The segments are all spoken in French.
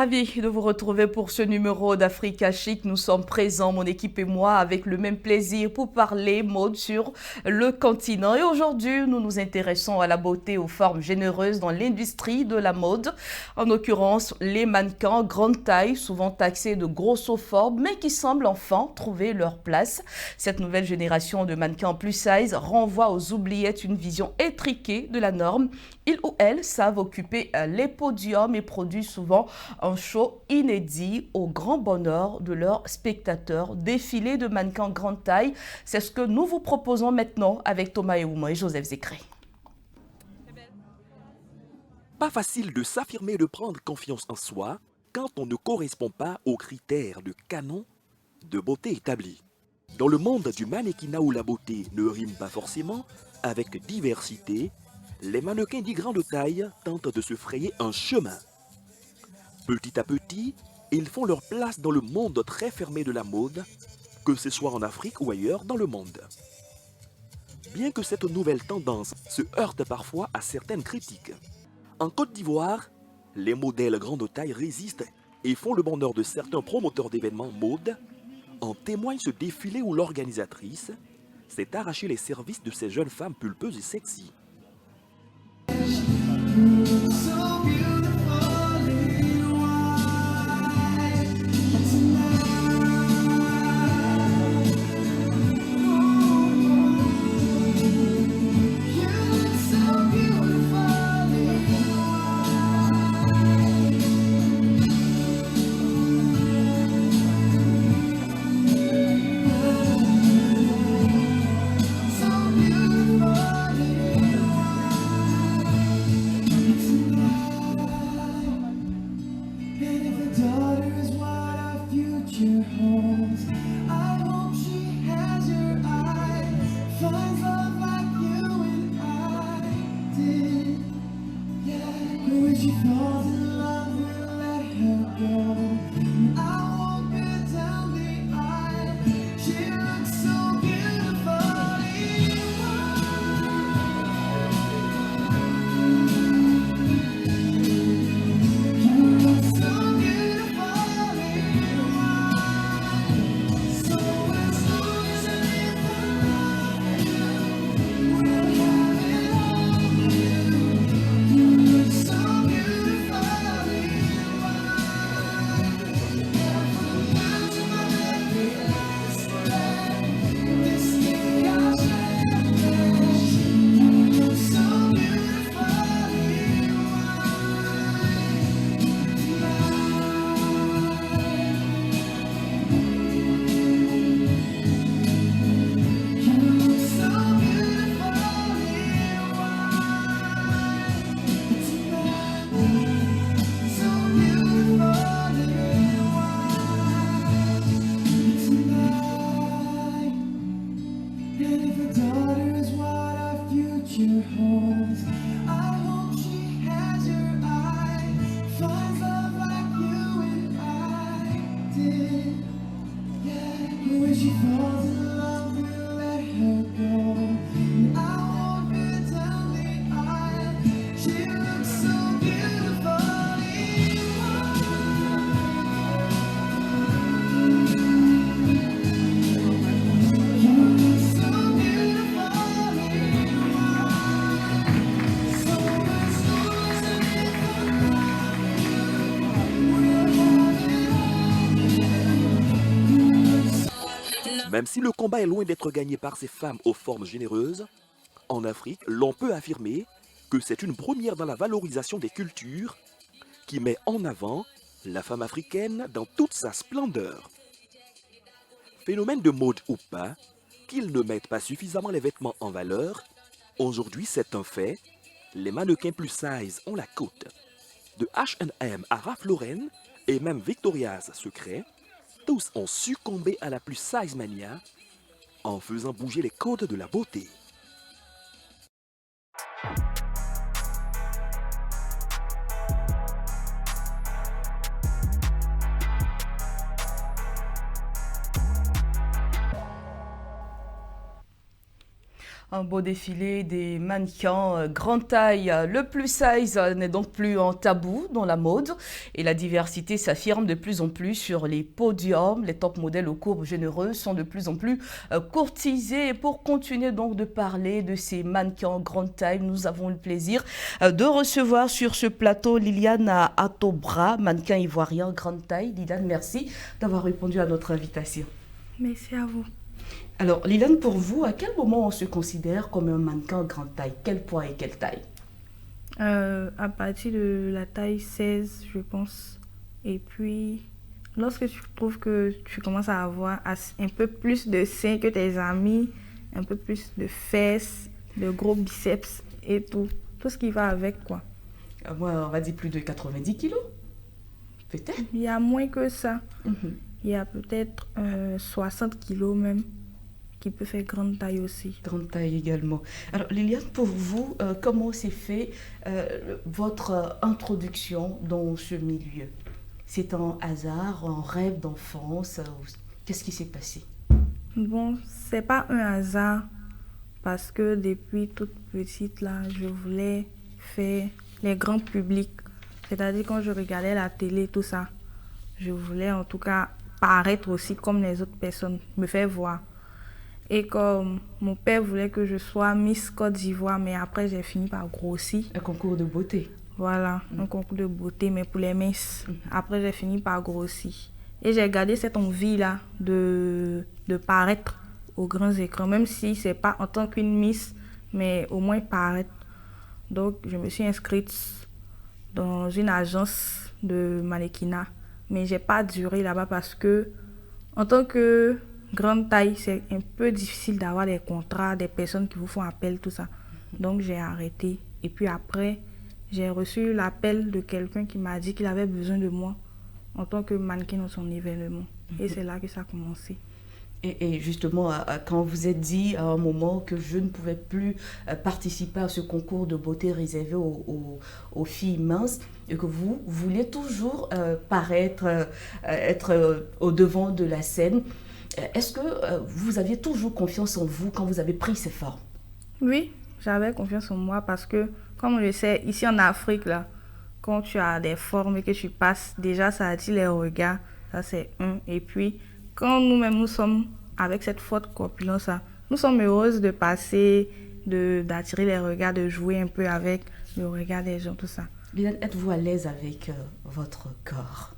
Ravi de vous retrouver pour ce numéro d'Africa Chic. Nous sommes présents, mon équipe et moi, avec le même plaisir pour parler mode sur le continent. Et aujourd'hui, nous nous intéressons à la beauté aux formes généreuses dans l'industrie de la mode. En l'occurrence, les mannequins grande taille, souvent taxés de grossophobes, mais qui semblent enfin trouver leur place. Cette nouvelle génération de mannequins plus size renvoie aux oubliettes une vision étriquée de la norme. Ils ou elles savent occuper les podiums et produisent souvent un show inédit au grand bonheur de leurs spectateurs. Défilé de mannequins grande taille, c'est ce que nous vous proposons maintenant avec Thomas Eouma et Joseph Zécré. Pas facile de s'affirmer et de prendre confiance en soi quand on ne correspond pas aux critères de canon de beauté établis. Dans le monde du mannequinat où la beauté ne rime pas forcément avec diversité, les mannequins dits grande taille tentent de se frayer un chemin. Petit à petit, ils font leur place dans le monde très fermé de la mode, que ce soit en Afrique ou ailleurs dans le monde. Bien que cette nouvelle tendance se heurte parfois à certaines critiques. En Côte d'Ivoire, les modèles grande taille résistent et font le bonheur de certains promoteurs d'événements mode. En témoigne ce défilé où l'organisatrice s'est arraché les services de ces jeunes femmes pulpeuses et sexy. Même si le combat est loin d'être gagné par ces femmes aux formes généreuses, en Afrique, l'on peut affirmer que c'est une première dans la valorisation des cultures qui met en avant la femme africaine dans toute sa splendeur. Phénomène de mode ou pas, qu'ils ne mettent pas suffisamment les vêtements en valeur, aujourd'hui c'est un fait, les mannequins plus size ont la cote. De H&M à Ralph Lauren et même Victoria's Secret, tous ont succombé à la plus size mania en faisant bouger les codes de la beauté. Un beau défilé des mannequins grande taille. Le plus size n'est donc plus un tabou dans la mode et la diversité s'affirme de plus en plus sur les podiums. Les top modèles aux courbes généreuses sont de plus en plus courtisés. Et pour continuer donc de parler de ces mannequins grande taille, nous avons le plaisir de recevoir sur ce plateau Liliane Atobra, mannequin ivoirien grande taille. Liliane, merci d'avoir répondu à notre invitation. Merci à vous. Alors, Liliane, pour vous, à quel moment on se considère comme un mannequin grande taille? Quel poids et quelle taille? À partir de la taille 16, je pense. Et puis, lorsque tu trouves que tu commences à avoir un peu plus de seins que tes amis, un peu plus de fesses, de gros biceps et tout ce qui va avec, quoi. Moi, on va dire plus de 90 kilos, peut-être. Il y a moins que ça. Mhm. Il y a peut-être 60 kilos même, qui peut faire grande taille aussi. Grande taille également. Alors, Liliane, pour vous, comment s'est fait votre introduction dans ce milieu? C'est un hasard, un rêve d'enfance? Qu'est-ce qui s'est passé? Bon, c'est pas un hasard, parce que depuis toute petite, là, je voulais faire les grands publics. C'est-à-dire quand je regardais la télé, tout ça, je voulais en tout cas paraître aussi comme les autres personnes, me faire voir. Et comme mon père voulait que je sois Miss Côte d'Ivoire, mais après j'ai fini par grossir. Un concours de beauté. Voilà, un concours de beauté, mais pour les minces. Après j'ai fini par grossir. Et j'ai gardé cette envie-là de paraître aux grands écrans, même si c'est pas en tant qu'une Miss, mais au moins paraître. Donc je me suis inscrite dans une agence de mannequinat, mais j'ai pas duré là-bas parce que en tant que grande taille, c'est un peu difficile d'avoir des contrats, des personnes qui vous font appel, tout ça. Donc j'ai arrêté. Et puis après, j'ai reçu l'appel de quelqu'un qui m'a dit qu'il avait besoin de moi en tant que mannequin dans son événement. Et c'est là que ça a commencé. Et justement, quand vous êtes dit à un moment que je ne pouvais plus participer à ce concours de beauté réservé aux filles minces et que vous voulez toujours paraître, être au devant de la scène, est-ce que vous aviez toujours confiance en vous quand vous avez pris ces formes? Oui, j'avais confiance en moi parce que, comme on le sait, ici en Afrique, là, quand tu as des formes et que tu passes, déjà ça attire les regards, ça c'est un. Et puis, quand nous-mêmes nous sommes avec cette forte corpulence, là, nous sommes heureuses de passer, d'attirer les regards, de jouer un peu avec le regard des gens, tout ça. Liliane, êtes-vous à l'aise avec votre corps?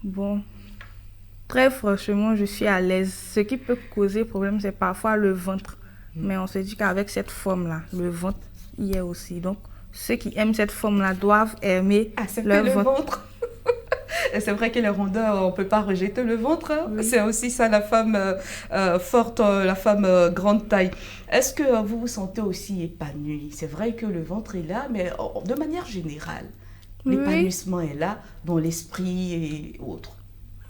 Bon, très franchement, je suis à l'aise. Ce qui peut causer problème, c'est parfois le ventre. Mais on se dit qu'avec cette forme-là, le ventre y est aussi. Donc, ceux qui aiment cette forme-là doivent aimer leur ventre. C'est vrai que les rondeurs, on ne peut pas rejeter le ventre. Hein? Oui. C'est aussi ça, la femme forte, la femme grande taille. Est-ce que vous vous sentez aussi épanouie? C'est vrai que le ventre est là, mais de manière générale, l'épanouissement est là dans l'esprit et autres.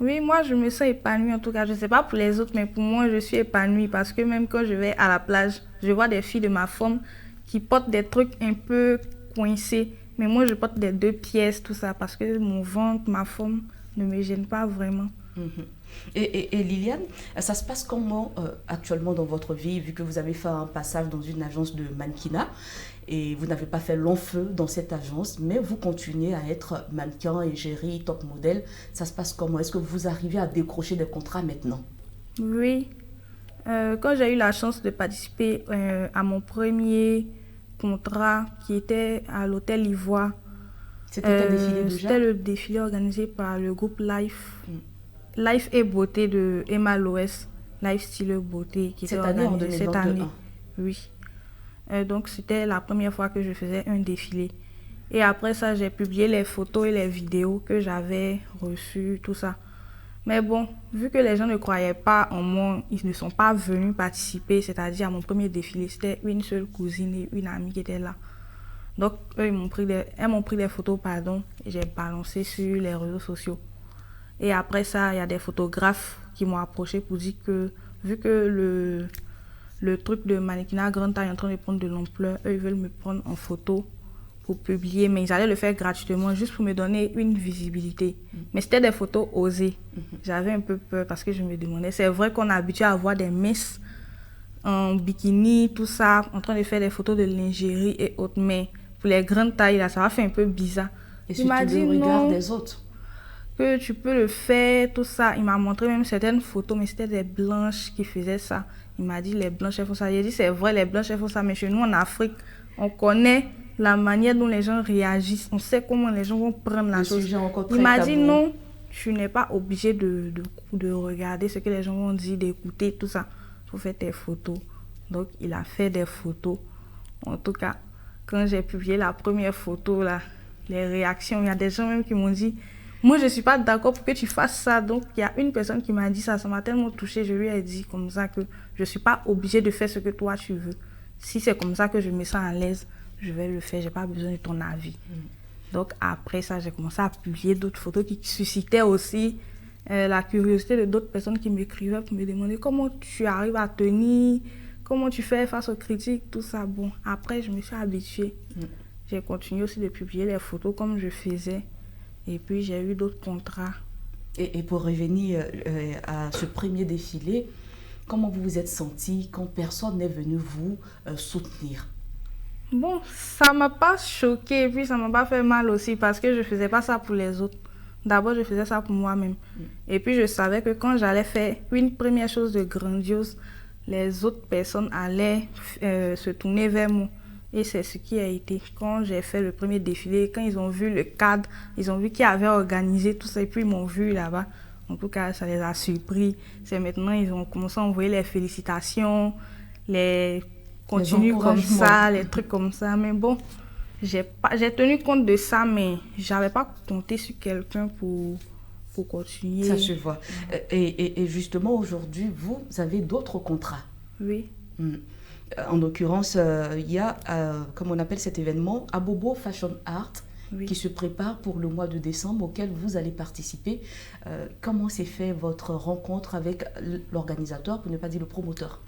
Oui, moi, je me sens épanouie en tout cas. Je ne sais pas pour les autres, mais pour moi, je suis épanouie parce que même quand je vais à la plage, je vois des filles de ma forme qui portent des trucs un peu coincés. Mais moi, je porte des 2 pièces, tout ça, parce que mon ventre, ma forme ne me gêne pas vraiment. Et Liliane, ça se passe comment actuellement dans votre vie, vu que vous avez fait un passage dans une agence de mannequinat et vous n'avez pas fait long feu dans cette agence, mais vous continuez à être mannequin, égérie, top modèle. Ça se passe comment? Est-ce que vous arrivez à décrocher des contrats maintenant? Oui. Quand j'ai eu la chance de participer à mon premier contrat qui était à l'hôtel Ivoire. C'était quel défilé déjà? C'était le défilé organisé par le groupe Life. Life et Beauté de Emma Loès. Life Style Beauté qui était organisé cette année. Oui. Donc c'était la première fois que je faisais un défilé. Et après ça, j'ai publié les photos et les vidéos que j'avais reçues, tout ça. Mais bon, vu que les gens ne croyaient pas en moi, ils ne sont pas venus participer, c'est-à-dire à mon premier défilé. C'était une seule cousine et une amie qui étaient là. Donc, elles m'ont pris des photos, et j'ai balancé sur les réseaux sociaux. Et après ça, il y a des photographes qui m'ont approché pour dire que, vu que le truc de mannequinat grande taille est en train de prendre de l'ampleur, eux, ils veulent me prendre en photo pour publier, mais ils allaient le faire gratuitement, juste pour me donner une visibilité. Mais c'était des photos osées. J'avais un peu peur parce que je me demandais, c'est vrai qu'on est habitué à voir des Miss en bikini, tout ça, en train de faire des photos de lingerie et autres. Mais pour les grandes tailles, là, ça m'a fait un peu bizarre. Et surtout le regard des autres. Que tu peux le faire, tout ça. Il m'a montré même certaines photos, mais c'était des blanches qui faisaient ça. Il m'a dit, les blanches, elles font ça. J'ai dit, c'est vrai, les blanches, elles font ça. Mais chez nous, en Afrique, on connaît la manière dont les gens réagissent. On sait comment les gens vont prendre la chose. Il m'a dit, non, tu n'es pas obligé de regarder ce que les gens vont dire, d'écouter, tout ça. Il faut faire tes photos. Donc, il a fait des photos. En tout cas, quand j'ai publié la première photo, là, les réactions, il y a des gens même qui m'ont dit, moi, je ne suis pas d'accord pour que tu fasses ça. Donc, il y a une personne qui m'a dit ça. Ça m'a tellement touchée. Je lui ai dit comme ça que je ne suis pas obligée de faire ce que toi, tu veux. Si c'est comme ça que je me sens à l'aise, je vais le faire. Je n'ai pas besoin de ton avis. Donc, après ça, j'ai commencé à publier d'autres photos qui suscitaient aussi la curiosité de d'autres personnes qui m'écrivaient pour me demander comment tu arrives à tenir, comment tu fais face aux critiques, tout ça. Bon, après, je me suis habituée. J'ai continué aussi de publier les photos comme je faisais. Et puis, j'ai eu d'autres contrats. Et pour revenir à ce premier défilé, comment vous vous êtes senti quand personne n'est venu vous soutenir? Bon, ça ne m'a pas choquée et puis ça ne m'a pas fait mal aussi parce que je ne faisais pas ça pour les autres. D'abord, je faisais ça pour moi-même. Et puis, je savais que quand j'allais faire une première chose de grandiose, les autres personnes allaient se tourner vers moi. Et c'est ce qui a été. Quand j'ai fait le premier défilé, quand ils ont vu le cadre, ils ont vu qui avait organisé tout ça et puis ils m'ont vu là-bas. En tout cas, ça les a surpris. C'est maintenant, ils ont commencé à envoyer les félicitations, les continues comme ça, les trucs comme ça. Mais bon, j'ai tenu compte de ça, mais je n'avais pas compté sur quelqu'un pour continuer. Ça se voit. Et justement, aujourd'hui, vous avez d'autres contrats. Oui. En l'occurrence, il y a, comme on appelle cet événement, Abobo Fashion Art, qui se prépare pour le mois de décembre, auquel vous allez participer. Comment s'est fait votre rencontre avec l'organisateur, pour ne pas dire le promoteur?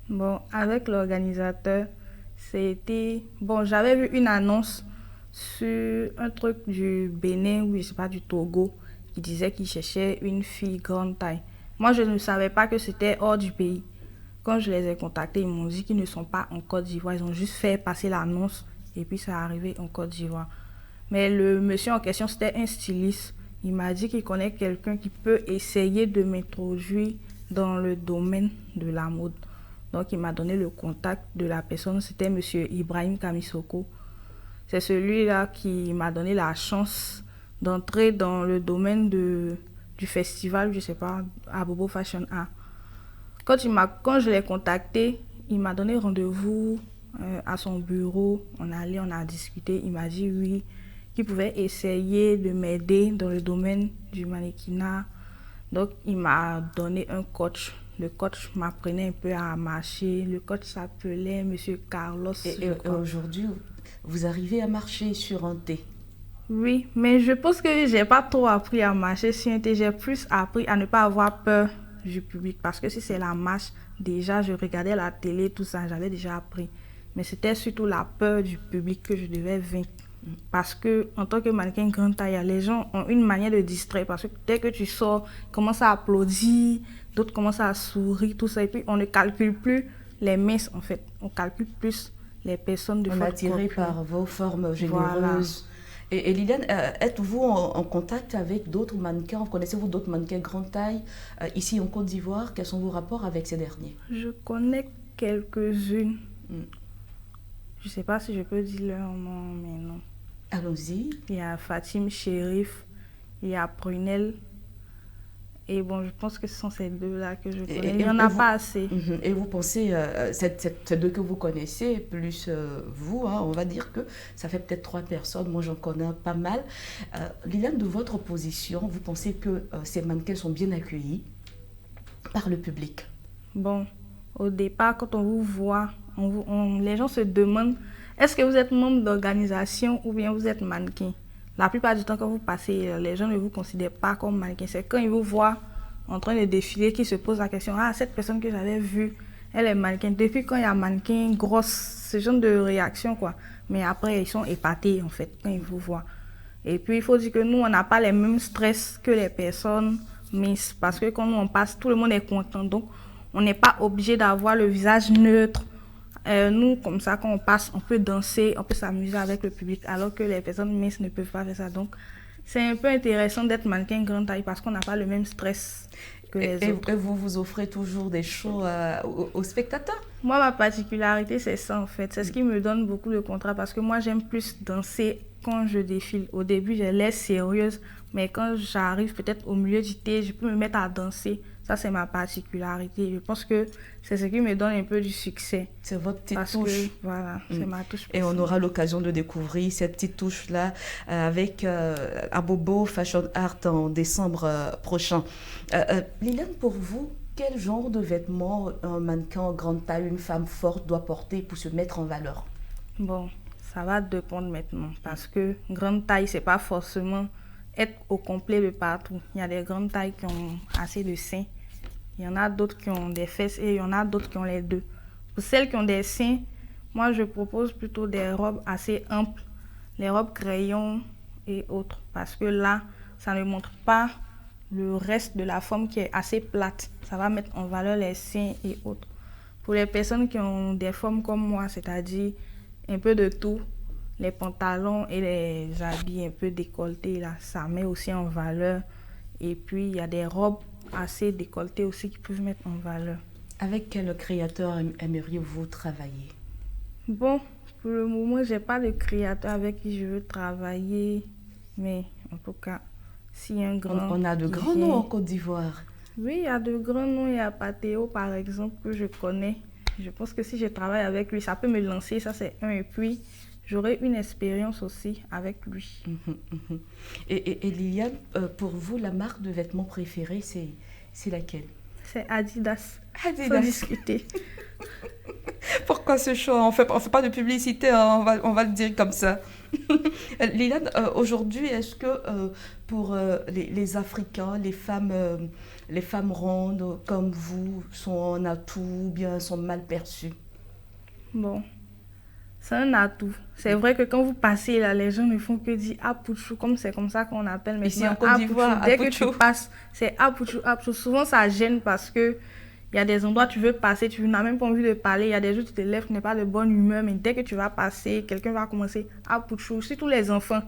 Bon, avec l'organisateur, c'était... Bon, j'avais vu une annonce sur un truc du Bénin, ou je sais pas, du Togo, qui disait qu'il cherchait une fille grande taille. Moi, je ne savais pas que c'était hors du pays. Quand je les ai contactés, ils m'ont dit qu'ils ne sont pas en Côte d'Ivoire. Ils ont juste fait passer l'annonce et puis ça est arrivé en Côte d'Ivoire. Mais le monsieur en question, c'était un styliste. Il m'a dit qu'il connaît quelqu'un qui peut essayer de m'introduire dans le domaine de la mode. Donc, il m'a donné le contact de la personne. C'était monsieur Ibrahim Kamisoko. C'est celui-là qui m'a donné la chance d'entrer dans le domaine du festival, je ne sais pas, Abobo Fashion Art. Quand je l'ai contacté, il m'a donné rendez-vous à son bureau. On a discuté. Il m'a dit oui, qu'il pouvait essayer de m'aider dans le domaine du mannequinat. Donc, il m'a donné un coach. Le coach m'apprenait un peu à marcher. Le coach s'appelait Monsieur Carlos. Et aujourd'hui, vous arrivez à marcher sur un thé? Oui, mais je pense que je n'ai pas trop appris à marcher sur un thé. J'ai plus appris à ne pas avoir peur du public, parce que si c'est la marche, déjà je regardais la télé, tout ça, j'avais déjà appris, mais c'était surtout la peur du public que je devais vaincre, parce que en tant que mannequin grande taille, les gens ont une manière de distraire, parce que dès que tu sors, ils commencent à applaudir, d'autres commencent à sourire, tout ça, et puis on ne calcule plus les minces en fait, on calcule plus les personnes de votre corps. Attiré par vos formes généreuses. Voilà. Et Liliane, êtes-vous en contact avec d'autres mannequins? Connaissez-vous d'autres mannequins grande taille ici en Côte d'Ivoire? Quels sont vos rapports avec ces derniers? Je connais quelques-unes. Je ne sais pas si je peux dire leur nom, mais non. Allons-y. Il y a Fatim Chérif, il y a Prunelle. Et bon, je pense que ce sont ces deux-là que je connais. Il n'y en a pas assez. Et vous pensez, ces deux que vous connaissez, plus vous, hein, on va dire que ça fait peut-être 3 personnes. Moi, j'en connais pas mal. Liliane, de votre position, vous pensez que ces mannequins sont bien accueillis par le public? Bon, au départ, quand on vous voit, les gens se demandent, est-ce que vous êtes membre d'organisation ou bien vous êtes mannequin? La plupart du temps, quand vous passez, les gens ne vous considèrent pas comme mannequin. C'est quand ils vous voient en train de défiler qu'ils se posent la question, ah, cette personne que j'avais vue, elle est mannequin. Depuis quand il y a mannequin grosse, ce genre de réaction, quoi. Mais après, ils sont épatés, en fait, quand ils vous voient. Et puis, il faut dire que nous, on n'a pas les mêmes stress que les personnes minces. Parce que quand nous, on passe, tout le monde est content. Donc, on n'est pas obligé d'avoir le visage neutre. Nous, comme ça, quand on passe, on peut danser, on peut s'amuser avec le public, alors que les personnes minces ne peuvent pas faire ça. Donc, c'est un peu intéressant d'être mannequin grande taille parce qu'on n'a pas le même stress que les autres. Et vous vous offrez toujours des shows aux spectateurs? Moi, ma particularité, c'est ça en fait. C'est ce qui me donne beaucoup de contrats parce que moi, j'aime plus danser quand je défile. Au début, je laisse sérieuse, mais quand j'arrive peut-être au milieu du thé, je peux me mettre à danser. Ça, c'est ma particularité. Je pense que c'est ce qui me donne un peu du succès. C'est votre petite parce touche. Que, voilà, c'est ma touche. Et on aura l'occasion de découvrir cette petite touche-là avec Abobo Fashion Art en décembre prochain. Liliane, pour vous, quel genre de vêtements un mannequin en grande taille, une femme forte doit porter pour se mettre en valeur? Bon, ça va dépendre maintenant. Parce que grande taille, c'est pas forcément être au complet de partout. Il y a des grandes tailles qui ont assez de seins. Il y en a d'autres qui ont des fesses et il y en a d'autres qui ont les deux. Pour celles qui ont des seins, moi je propose plutôt des robes assez amples, les robes crayons et autres. Parce que là, ça ne montre pas le reste de la forme qui est assez plate. Ça va mettre en valeur les seins et autres. Pour les personnes qui ont des formes comme moi, c'est-à-dire un peu de tout, les pantalons et les habits un peu décolletés, là, ça met aussi en valeur. Et puis, il y a des robes assez décolletées aussi qui peuvent mettre en valeur. Avec quel créateur aimeriez-vous travailler? Bon, pour le moment, je n'ai pas de créateur avec qui je veux travailler. Mais en tout cas, s'il y a un grand... On a de grands noms en Côte d'Ivoire. Oui, il y a de grands noms. Il y a Patéo, par exemple, que je connais. Je pense que si je travaille avec lui, ça peut me lancer. Ça, c'est un. Et puis, j'aurai une expérience aussi avec lui. Et Liliane, pour vous, la marque de vêtements préférée, c'est laquelle? C'est Adidas. Adidas. Sans discuter. Pourquoi ce choix? On fait pas de publicité, hein, on va le dire comme ça. Liliane, aujourd'hui, est-ce que pour les Africains, les femmes rondes comme vous sont un atout ou bien sont mal perçues? Bon, c'est un atout. C'est vrai que quand vous passez là, les gens ne font que dire Apouchou, comme c'est comme ça qu'on appelle maintenant. Ici en Côte d'Ivoire, dès que tu passes, c'est Apouchou, Apouchou. Souvent ça gêne parce que il y a des endroits où tu veux passer, tu n'as même pas envie de parler. Il y a des jours où tu te lèves, tu n'es pas de bonne humeur, mais dès que tu vas passer, quelqu'un va commencer Apouchou. Surtout les enfants.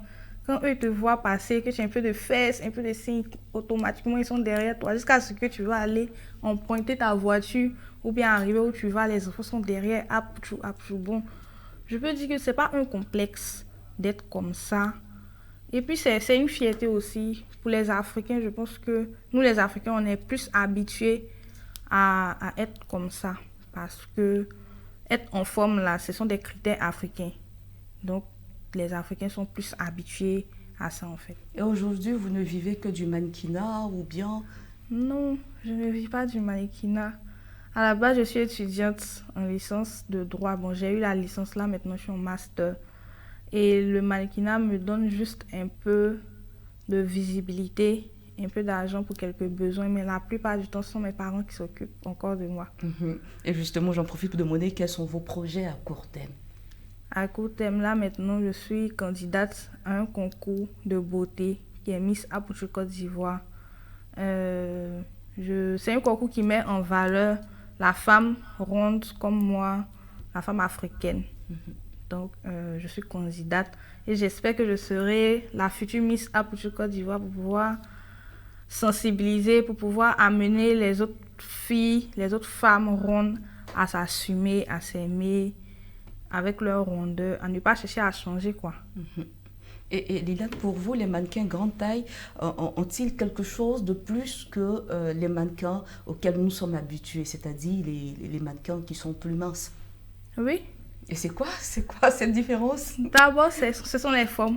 Quand eux te voient passer, que tu as un peu de fesses, un peu de seins, automatiquement ils sont derrière toi. Jusqu'à ce que tu vas aller emprunter ta voiture ou bien arriver où tu vas, les enfants sont derrière. Apouchou, Apouchou. Bon, je peux dire que c'est pas un complexe d'être comme ça. Et puis c'est une fierté aussi pour les Africains. Je pense que nous les Africains, on est plus habitués à être comme ça. Parce que être en forme là, ce sont des critères africains. Donc les Africains sont plus habitués à ça en fait. Et aujourd'hui, vous ne vivez que du mannequinat ou bien? Non, je ne vis pas du mannequinat. À la base, je suis étudiante en licence de droit. Bon, j'ai eu la licence là, maintenant je suis en master. Et le mannequinat me donne juste un peu de visibilité, un peu d'argent pour quelques besoins. Mais la plupart du temps, ce sont mes parents qui s'occupent encore de moi. Et justement, j'en profite pour demander quels sont vos projets à court terme. À court terme, là, maintenant, je suis candidate à un concours de beauté qui est Miss Apouchou Côte d'Ivoire. C'est un concours qui met en valeur la femme ronde comme moi, la femme africaine. Donc, je suis candidate et j'espère que je serai la future Miss Apouchou Côte d'Ivoire pour pouvoir sensibiliser, pour pouvoir amener les autres filles, les autres femmes rondes à s'assumer, à s'aimer avec leur rondeur, à ne pas chercher à changer, quoi. Et Liliane, pour vous, les mannequins grande taille ont-ils quelque chose de plus que les mannequins auxquels nous sommes habitués, c'est-à-dire les mannequins qui sont plus minces? Oui. Et c'est quoi cette différence? D'abord, ce sont les formes.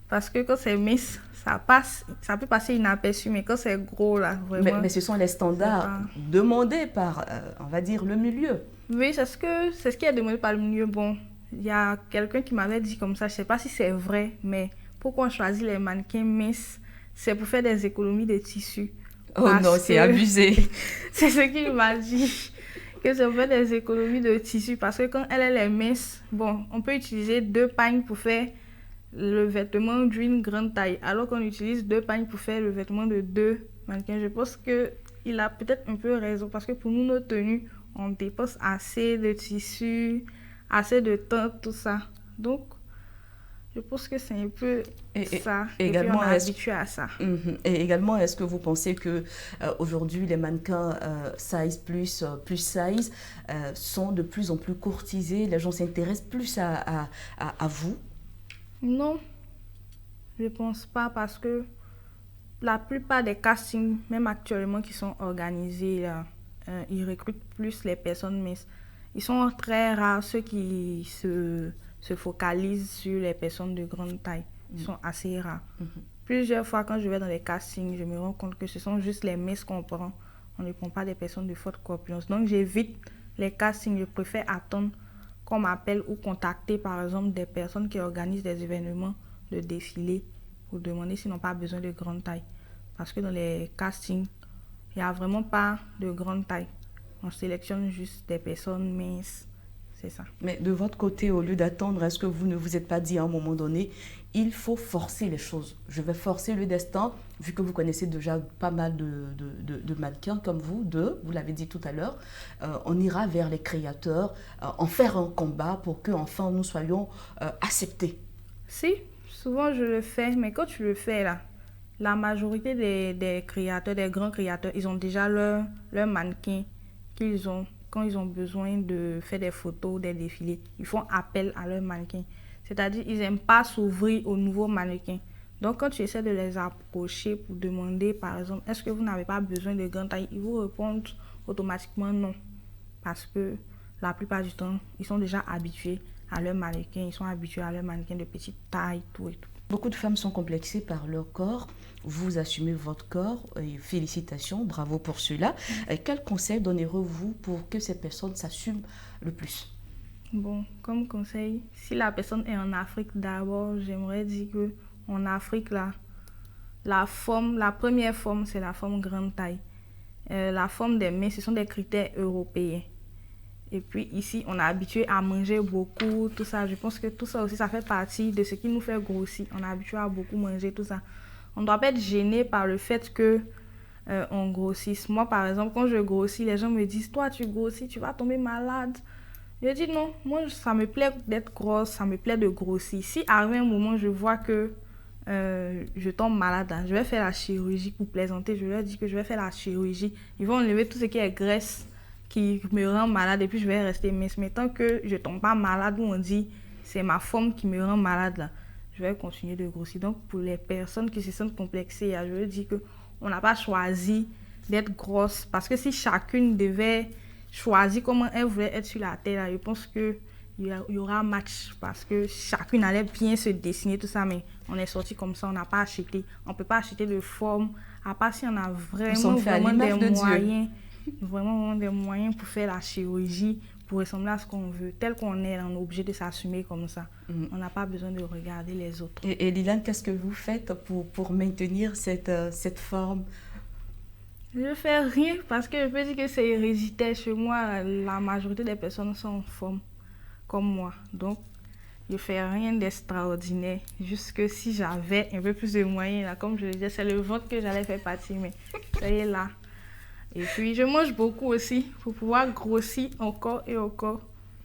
Parce que quand c'est mince, ça peut passer inaperçu, mais quand c'est gros, là, vraiment... Mais ce sont les standards demandés par, on va dire, le milieu. Oui, c'est ce qui est demandé par le milieu. Bon, il y a quelqu'un qui m'avait dit comme ça, je ne sais pas si c'est vrai, mais pourquoi on choisit les mannequins minces, c'est pour faire des économies de tissu. Oh non, c'est abusé. C'est ce qu'il m'a dit, que ça fait des économies de tissu, parce que quand elle est mince, bon, on peut utiliser 2 pagnes pour faire le vêtement d'une grande taille, alors qu'on utilise 2 pagnes pour faire le vêtement de 2 mannequins. Je pense que il a peut-être un peu raison parce que pour nous, nos tenues, on dépense assez de tissus, assez de temps, tout ça. Donc, je pense que c'est un peu ça. Et puis, on est habitué à ça. Et également, est-ce que vous pensez que aujourd'hui les mannequins size plus size sont de plus en plus courtisés, les gens s'intéressent plus à vous? Non, je ne pense pas parce que la plupart des castings, même actuellement qui sont organisés, là, ils recrutent plus les personnes minces. Ils sont très rares ceux qui se focalisent sur les personnes de grande taille. Ils sont assez rares. Plusieurs fois, quand je vais dans les castings, je me rends compte que ce sont juste les minces qu'on prend. On ne prend pas des personnes de forte corpulence. Donc, j'évite les castings. Je préfère attendre qu'on m'appelle ou contacter, par exemple, des personnes qui organisent des événements de défilé pour demander s'ils n'ont pas besoin de grande taille. Parce que dans les castings, il n'y a vraiment pas de grande taille. On sélectionne juste des personnes minces. C'est ça. Mais de votre côté, au lieu d'attendre, est-ce que vous ne vous êtes pas dit à un moment donné, il faut forcer les choses? Je vais forcer le destin, vu que vous connaissez déjà pas mal de mannequins comme vous l'avez dit tout à l'heure, on ira vers les créateurs, en faire un combat pour qu'enfin nous soyons acceptés. Si, souvent je le fais, mais quand tu le fais là, la majorité des créateurs, des grands créateurs, ils ont déjà leur mannequin qu'ils ont. Quand ils ont besoin de faire des photos, des défilés, ils font appel à leur mannequin. C'est-à-dire qu'ils n'aiment pas s'ouvrir aux nouveaux mannequins. Donc, quand tu essaies de les approcher pour demander, par exemple, est-ce que vous n'avez pas besoin de grande taille, ils vous répondent automatiquement non. Parce que la plupart du temps, ils sont déjà habitués à leur mannequin, ils sont habitués à leur mannequin de petite taille, tout et tout. Beaucoup de femmes sont complexées par leur corps. Vous assumez votre corps et félicitations, bravo pour cela. Quel conseil donnerez-vous pour que ces personnes s'assument le plus? Bon, comme conseil, si la personne est en Afrique d'abord, j'aimerais dire qu'en Afrique, là, la première forme, c'est la forme grande taille. La forme des mains, ce sont des critères européens. Et puis ici, on est habitué à manger beaucoup, tout ça. Je pense que tout ça aussi, ça fait partie de ce qui nous fait grossir. On est habitué à beaucoup manger, tout ça. On ne doit pas être gêné par le fait qu'on grossisse. Moi, par exemple, quand je grossis, les gens me disent « Toi, tu grossis, tu vas tomber malade. » Je dis non, moi, ça me plaît d'être grosse, ça me plaît de grossir. Si à un moment, je vois que je tombe malade, je vais faire la chirurgie pour plaisanter. Je leur dis que je vais faire la chirurgie. Ils vont enlever tout ce qui est graisse qui me rend malade et puis je vais rester mince. Mais tant que je ne tombe pas malade, où on dit c'est ma forme qui me rend malade, là, je vais continuer de grossir. Donc, pour les personnes qui se sentent complexées, je veux dire qu'on n'a pas choisi d'être grosse. Parce que si chacune devait choisir comment elle voulait être sur la terre, là, je pense qu'il y aura un match. Parce que chacune allait bien se dessiner, tout ça. Mais on est sorti comme ça, on n'a pas acheté. On ne peut pas acheter de forme, à part si on a vraiment des moyens. Vraiment des moyens pour faire la chirurgie, pour ressembler à ce qu'on veut. Tel qu'on est, on est obligé de s'assumer comme ça. On n'a pas besoin de regarder les autres. Et Liliane, qu'est-ce que vous faites pour maintenir cette forme? Je ne fais rien parce que je peux dire que c'est héréditaire. Chez moi, la majorité des personnes sont en forme comme moi. Donc, je ne fais rien d'extraordinaire. Juste que si j'avais un peu plus de moyens, là, comme je le disais, c'est le ventre que j'allais faire partie. Mais ça y est là. Et puis, je mange beaucoup aussi pour pouvoir grossir encore et encore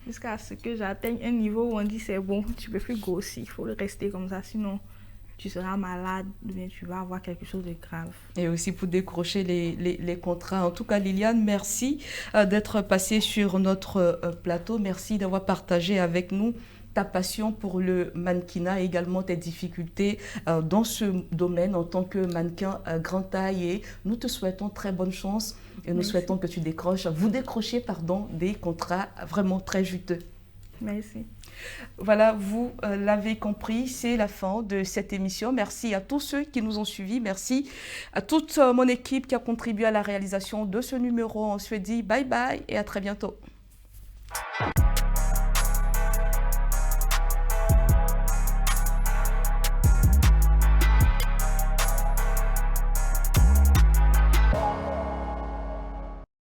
jusqu'à ce que j'atteigne un niveau où on dit c'est bon, tu ne peux plus grossir, il faut rester comme ça, sinon tu seras malade ou bien tu vas avoir quelque chose de grave. Et aussi pour décrocher les contrats. En tout cas, Liliane, merci d'être passée sur notre plateau. Merci d'avoir partagé avec nous ta passion pour le mannequinat et également tes difficultés dans ce domaine en tant que mannequin grande taille. Et nous te souhaitons très bonne chance et nous souhaitons que vous décrochez des contrats vraiment très juteux. Merci. Voilà, vous l'avez compris, c'est la fin de cette émission. Merci à tous ceux qui nous ont suivis. Merci à toute mon équipe qui a contribué à la réalisation de ce numéro. On se dit bye bye et à très bientôt.